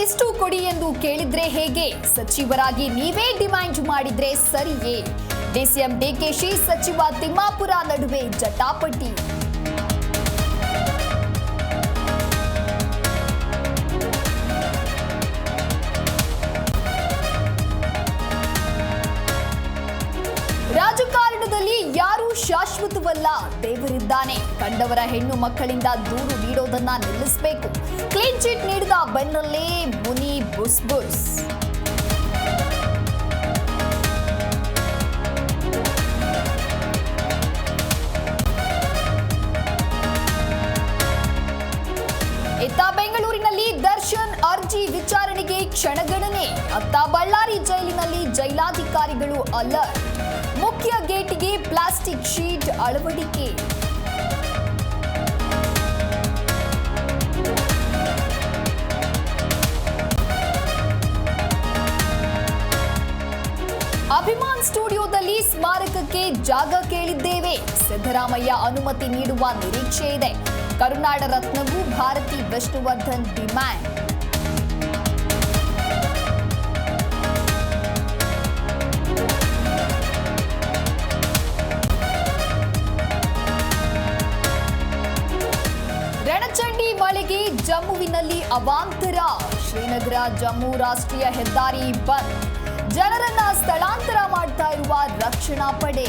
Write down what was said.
ಇಷ್ಟು ಕೊಡಿ ಎಂದು ಕೇಳಿದ್ರೆ ಹೇಗೆ? ಸಚಿವರಾಗಿ ನೀವೇ ಡಿಮ್ಯಾಂಡ್ ಮಾಡಿದ್ರೆ ಸರಿಯೇ? ಡಿಸಿಎಂ ಡಿಕೆಶಿ ಸಚಿವ ತಿಮ್ಮಾಪುರ ನಡುವೆ ಜಟಾಪಟಿ. ರಾಜಕಾರಣದಲ್ಲಿ ಯಾರೂ ಶಾಶ್ವತವಲ್ಲ, ದೇವರಿದ್ದಾನೆ. ಕಂಡವರ ಹೆಣ್ಣು ಮಕ್ಕಳಿಂದ ದೂರು ನೀಡೋದನ್ನ ನಿಲ್ಲಿಸಬೇಕು. ಕ್ಲೀನ್ ಚಿಟ್ ನೀಡಿದ ಬೆನ್ನಲ್ಲೇ ಮುನಿ ಬುಸ್ ಬುಸ್. ಇತ್ತ ಬೆಂಗಳೂರಿನಲ್ಲಿ ದರ್ಶನ್ ಅರ್ಜಿ ವಿಚಾರಣೆಗೆ ಕ್ಷಣಗಣನೆ. ಅತ್ತ ಬಳ್ಳಾರಿ ಜೈಲಿನಲ್ಲಿ ಜೈಲಾಧಿಕಾರಿಗಳು ಅಲರ್ಟ್. ಮುಖ್ಯ ಗೇಟಿಗೆ ಪ್ಲಾಸ್ಟಿಕ್ ಶೀಟ್ ಅಳವಡಿಕೆ. ಅಭಿಮಾನ್ ಸ್ಟುಡಿಯೋದಲ್ಲಿ ಸ್ಮಾರಕಕ್ಕೆ ಜಾಗ ಕೇಳಿದ್ದೇವೆ. ಸಿದ್ದರಾಮಯ್ಯ ಅನುಮತಿ ನೀಡುವ ನಿರೀಕ್ಷೆ ಇದೆ. ಕರುನಾಡ ರತ್ನವು ಭಾರತಿ ವಿಷ್ಣುವರ್ಧನ್ ಡಿಮ್ಯಾಂಡ್. ರಣಚಂಡಿ ಮಳೆಗೆ ಜಮ್ಮುವಿನಲ್ಲಿ ಅವಾಂತರ. ಶ್ರೀನಗರ ಜಮ್ಮು ರಾಷ್ಟ್ರೀಯ ಹೆದ್ದಾರಿ ಬಂದ್. ಜನರನ್ನ ಸ್ಥಳಾಂತರ ಮಾಡ್ತಾ ಇರುವ ರಕ್ಷಣಾ ಪಡೆ.